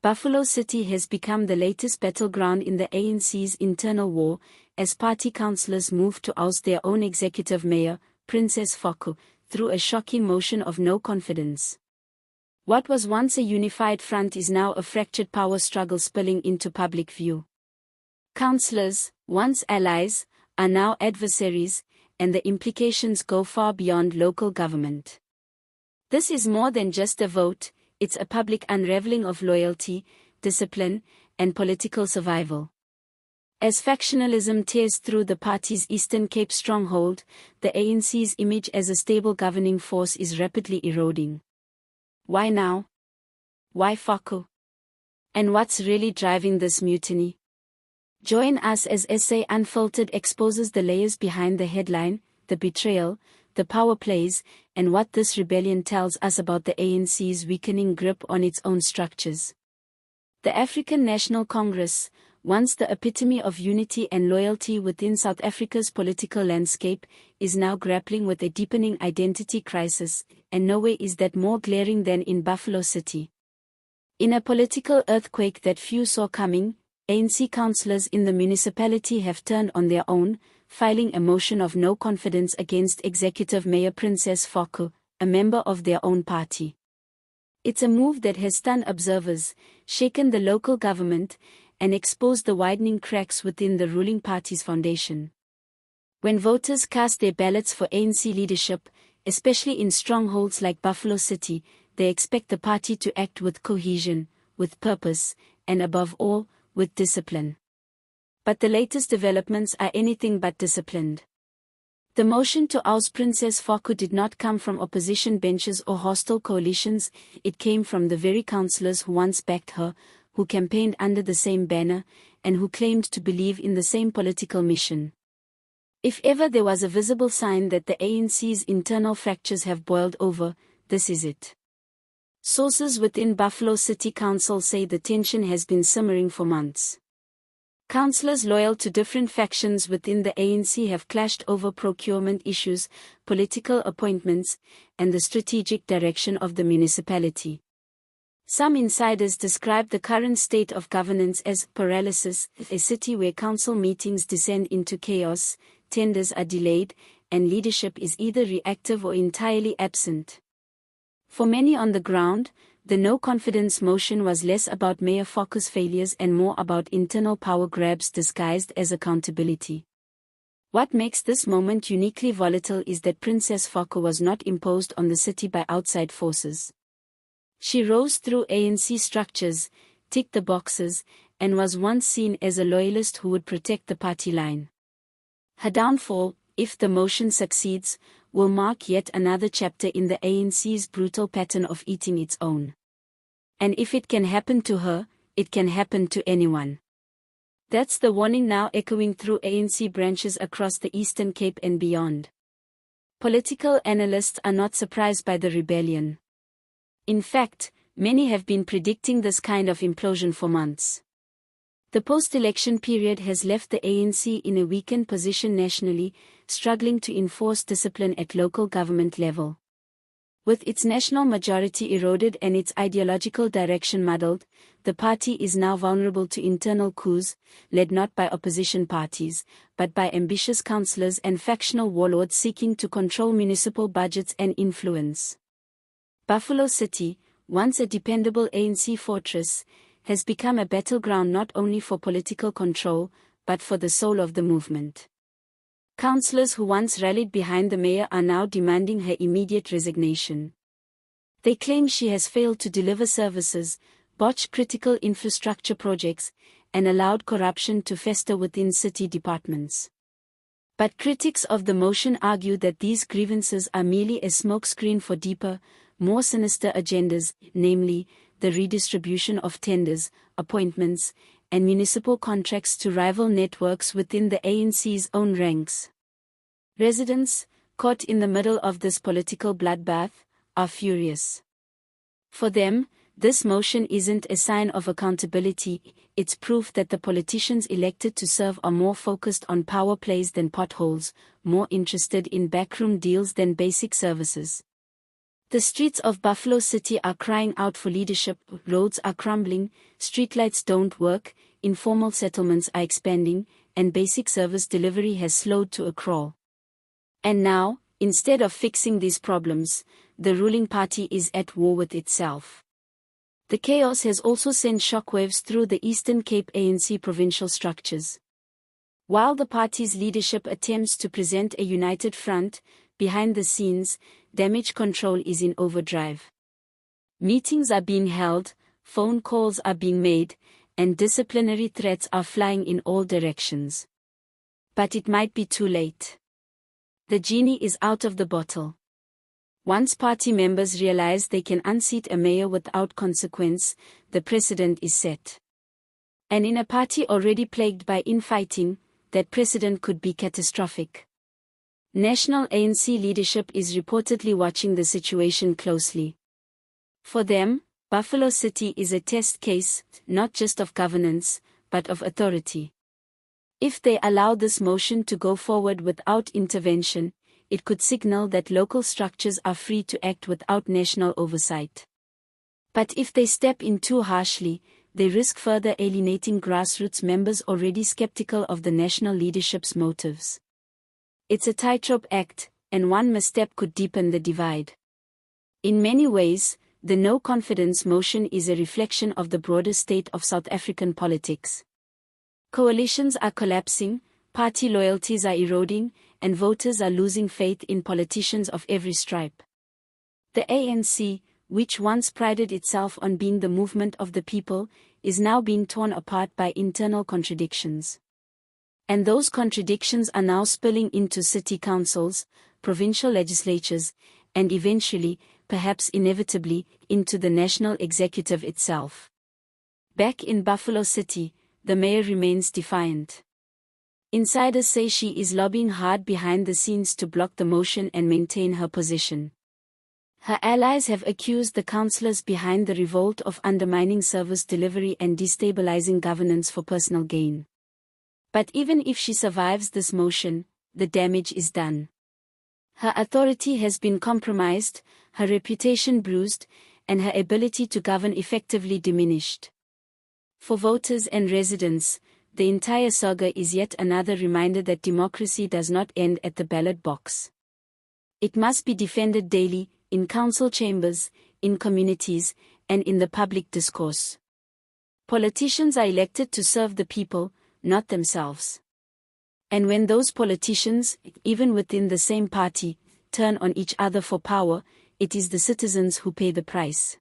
Buffalo City has become the latest battleground in the ANC's internal war, as party councillors move to oust their own executive mayor, Princess Faku, through a shocking motion of no confidence. What was once a unified front is now a fractured power struggle spilling into public view. Councillors, once allies, are now adversaries, and the implications go far beyond local government. This is more than just a vote, it's a public unraveling of loyalty, discipline, and political survival. As factionalism tears through the party's Eastern Cape stronghold, the ANC's image as a stable governing force is rapidly eroding. Why now? Why Faku? And what's really driving this mutiny? Join us as SA Unfiltered exposes the layers behind the headline, the betrayal, the power plays, and what this rebellion tells us about the ANC's weakening grip on its own structures. The African National Congress, once the epitome of unity and loyalty within South Africa's political landscape, is now grappling with a deepening identity crisis, and nowhere is that more glaring than in Buffalo City. In a political earthquake that few saw coming, ANC councillors in the municipality have turned on their own, filing a motion of no confidence against Executive Mayor Princess Faku, a member of their own party. It's a move that has stunned observers, shaken the local government, and exposed the widening cracks within the ruling party's foundation. When voters cast their ballots for ANC leadership, especially in strongholds like Buffalo City, they expect the party to act with cohesion, with purpose, and above all, with discipline. But the latest developments are anything but disciplined. The motion to oust Princess Faku did not come from opposition benches or hostile coalitions, it came from the very councillors who once backed her, who campaigned under the same banner, and who claimed to believe in the same political mission. If ever there was a visible sign that the ANC's internal fractures have boiled over, this is it. Sources within Buffalo City Council say the tension has been simmering for months. Councillors loyal to different factions within the ANC have clashed over procurement issues, political appointments, and the strategic direction of the municipality. Some insiders describe the current state of governance as paralysis, a city where council meetings descend into chaos, tenders are delayed, and leadership is either reactive or entirely absent. For many on the ground, the no-confidence motion was less about Mayor Faku's failures and more about internal power grabs disguised as accountability. What makes this moment uniquely volatile is that Princess Faku was not imposed on the city by outside forces. She rose through ANC structures, ticked the boxes, and was once seen as a loyalist who would protect the party line. Her downfall, if the motion succeeds, will mark yet another chapter in the ANC's brutal pattern of eating its own. And if it can happen to her, it can happen to anyone. That's the warning now echoing through ANC branches across the Eastern Cape and beyond. Political analysts are not surprised by the rebellion. In fact, many have been predicting this kind of implosion for months. The post-election period has left the ANC in a weakened position nationally, struggling to enforce discipline at local government level. With its national majority eroded and its ideological direction muddled, the party is now vulnerable to internal coups, led not by opposition parties, but by ambitious councillors and factional warlords seeking to control municipal budgets and influence. Buffalo City, once a dependable ANC fortress, has become a battleground not only for political control, but for the soul of the movement. Councillors who once rallied behind the mayor are now demanding her immediate resignation. They claim she has failed to deliver services, botched critical infrastructure projects, and allowed corruption to fester within city departments. But critics of the motion argue that these grievances are merely a smokescreen for deeper, more sinister agendas, namely, the redistribution of tenders, appointments, and municipal contracts to rival networks within the ANC's own ranks. Residents, caught in the middle of this political bloodbath, are furious. For them, this motion isn't a sign of accountability, it's proof that the politicians elected to serve are more focused on power plays than potholes, more interested in backroom deals than basic services. The streets of Buffalo City are crying out for leadership, roads are crumbling, streetlights don't work, informal settlements are expanding, and basic service delivery has slowed to a crawl. And now, instead of fixing these problems, the ruling party is at war with itself. The chaos has also sent shockwaves through the Eastern Cape ANC provincial structures. While the party's leadership attempts to present a united front, behind the scenes, damage control is in overdrive. Meetings are being held, phone calls are being made, and disciplinary threats are flying in all directions. But it might be too late. The genie is out of the bottle. Once party members realize they can unseat a mayor without consequence, the precedent is set. And in a party already plagued by infighting, that precedent could be catastrophic. National ANC leadership is reportedly watching the situation closely. For them, Buffalo City is a test case, not just of governance, but of authority. If they allow this motion to go forward without intervention, it could signal that local structures are free to act without national oversight. But if they step in too harshly, they risk further alienating grassroots members already skeptical of the national leadership's motives. It's a tightrope act, and one misstep could deepen the divide. In many ways, the no-confidence motion is a reflection of the broader state of South African politics. Coalitions are collapsing, party loyalties are eroding, and voters are losing faith in politicians of every stripe. The ANC, which once prided itself on being the movement of the people, is now being torn apart by internal contradictions. And those contradictions are now spilling into city councils, provincial legislatures, and eventually, perhaps inevitably, into the national executive itself. Back in Buffalo City, the mayor remains defiant. Insiders say she is lobbying hard behind the scenes to block the motion and maintain her position. Her allies have accused the councillors behind the revolt of undermining service delivery and destabilizing governance for personal gain. But even if she survives this motion, the damage is done. Her authority has been compromised, her reputation bruised, and her ability to govern effectively diminished. For voters and residents, the entire saga is yet another reminder that democracy does not end at the ballot box. It must be defended daily, in council chambers, in communities, and in the public discourse. Politicians are elected to serve the people, not themselves. And when those politicians, even within the same party, turn on each other for power, it is the citizens who pay the price.